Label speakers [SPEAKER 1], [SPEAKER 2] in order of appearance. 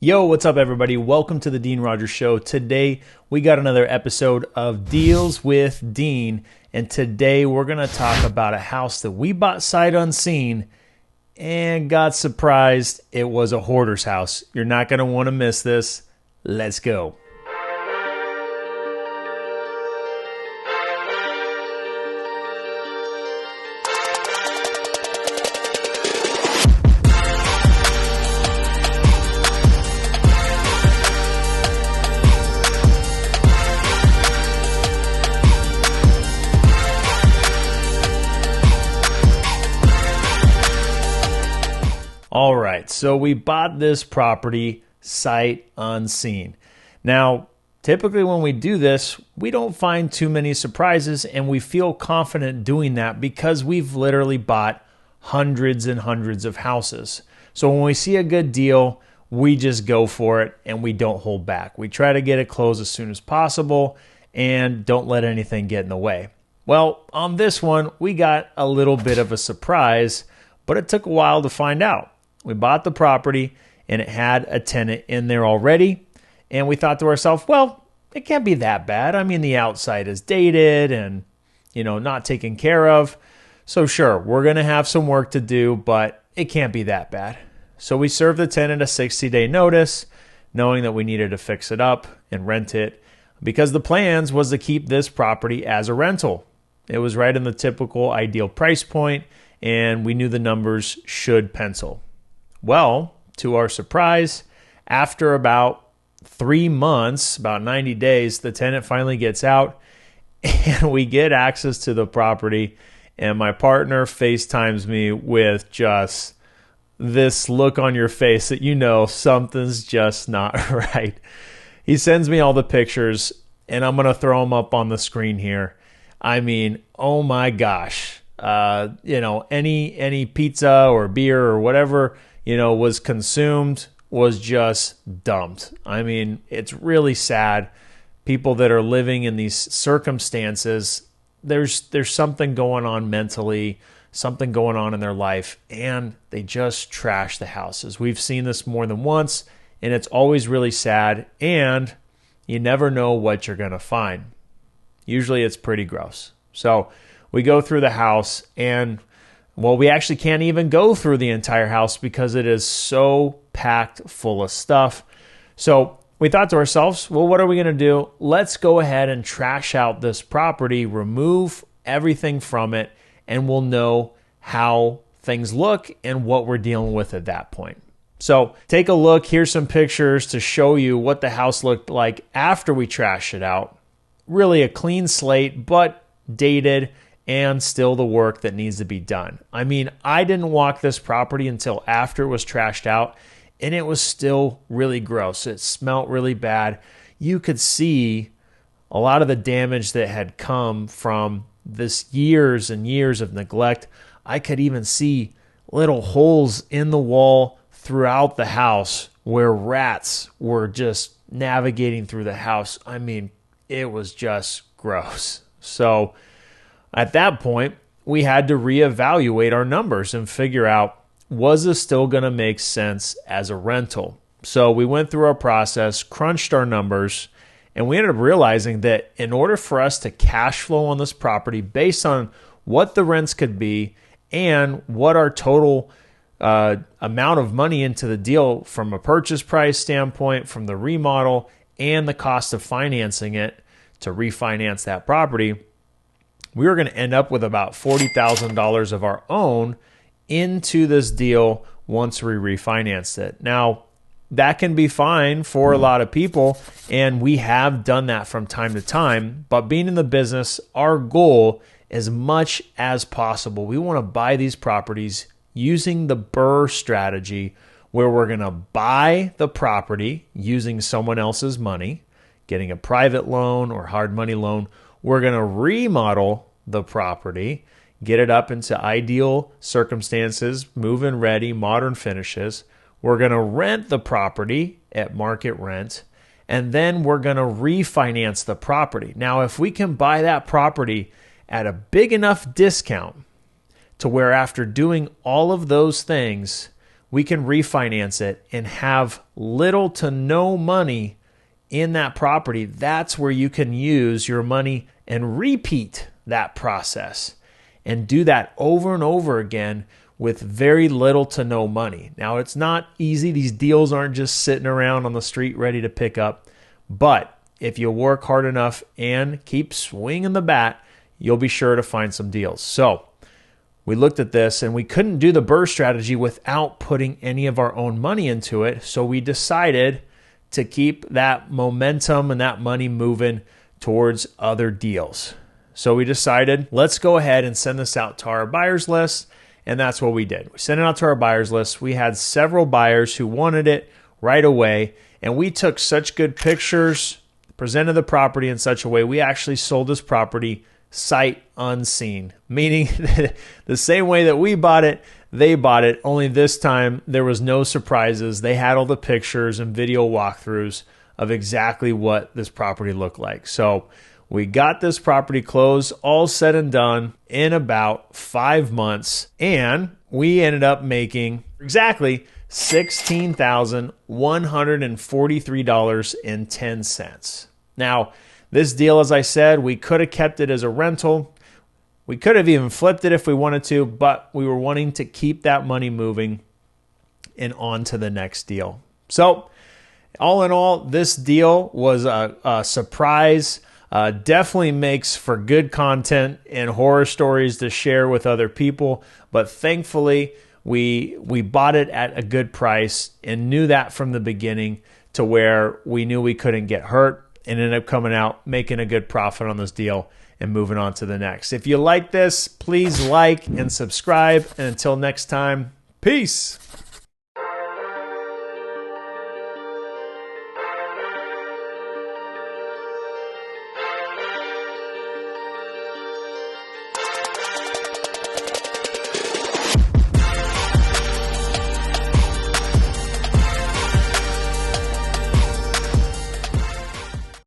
[SPEAKER 1] Yo, what's up, everybody? Welcome to the Dean Rogers Show. Today, we got another episode of Deals with Dean, and today we're going to talk about a house that we bought sight unseen and got surprised it was a hoarder's house. You're not going to want to miss this. Let's go. All right, so we bought this property sight unseen. Now, typically when we do this, we don't find too many surprises, and we feel confident doing that because we've literally bought hundreds and hundreds of houses. So when we see a good deal, we just go for it and we don't hold back. We try to get it closed as soon as possible and don't let anything get in the way. Well, on this one, we got a little bit of a surprise, but it took a while to find out. We bought the property and it had a tenant in there already. And we thought to ourselves, well, it can't be that bad. I mean, the outside is dated and, not taken care of. So sure, we're going to have some work to do, but it can't be that bad. So we served the tenant a 60-day notice, knowing that we needed to fix it up and rent it because the plans was to keep this property as a rental. It was right in the typical ideal price point, and we knew the numbers should pencil. Well, to our surprise, after about 3 months, about 90 days, the tenant finally gets out and we get access to the property. And my partner FaceTimes me with just this look on your face that something's just not right. He sends me all the pictures and I'm going to throw them up on the screen here. I mean, oh my gosh. Any pizza or beer or whatever was consumed was just dumped. I mean, it's really sad. People that are living in these circumstances, there's something going on mentally, something going on in their life, and they just trash the houses. We've seen this more than once, and it's always really sad, and you never know what you're going to find. Usually it's pretty gross. So we go through the house and we actually can't even go through the entire house because it is so packed full of stuff. So we thought to ourselves, well, what are we going to do? Let's go ahead and trash out this property, remove everything from it, and we'll know how things look and what we're dealing with at that point. So take a look. Here's some pictures to show you what the house looked like after we trashed it out. Really a clean slate, but dated, and still the work that needs to be done. I mean, I didn't walk this property until after it was trashed out, and it was still really gross. It smelled really bad. You could see a lot of the damage that had come from this years and years of neglect. I could even see little holes in the wall throughout the house where rats were just navigating through the house. I mean, it was just gross. So at that point, we had to reevaluate our numbers and figure out, was this still going to make sense as a rental? So we went through our process, crunched our numbers, and we ended up realizing that in order for us to cash flow on this property based on what the rents could be and what our total amount of money into the deal from a purchase price standpoint, from the remodel, and the cost of financing it to refinance that property, we were going to end up with about $40,000 of our own into this deal once we refinanced it. Now, that can be fine for a lot of people, and we have done that from time to time. But being in the business, our goal, as much as possible, we want to buy these properties using the BRRRR strategy, where we're going to buy the property using someone else's money, getting a private loan or hard money loan. We're going to remodel the property, get it up into ideal circumstances, move-in ready, modern finishes. We're going to rent the property at market rent, and then we're going to refinance the property. Now, if we can buy that property at a big enough discount to where after doing all of those things, we can refinance it and have little to no money in that property. That's where you can use your money and repeat that process and do that over and over again with very little to no money. Now, it's not easy. These deals aren't just sitting around on the street ready to pick up. But if you work hard enough and keep swinging the bat, you'll be sure to find some deals. So we looked at this and we couldn't do the BRRRR strategy without putting any of our own money into it. So we decided to keep that momentum and that money moving towards other deals. So we decided, let's go ahead and send this out to our buyers list. And that's what we did. We sent it out to our buyers list. We had several buyers who wanted it right away. And we took such good pictures, presented the property in such a way, we actually sold this property sight unseen, meaning the same way that we bought it, they bought it, only this time there was no surprises. They had all the pictures and video walkthroughs of exactly what this property looked like. So we got this property closed, all said and done, in about 5 months, and we ended up making exactly $16,143.10. Now, this deal, as I said, we could have kept it as a rental. We could have even flipped it if we wanted to, but we were wanting to keep that money moving and on to the next deal. So, all in all, this deal was a surprise. Definitely makes for good content and horror stories to share with other people. But thankfully, we bought it at a good price and knew that from the beginning, to where we knew we couldn't get hurt, and ended up coming out making a good profit on this deal and moving on to the next. If you like this, please like and subscribe. And until next time, peace.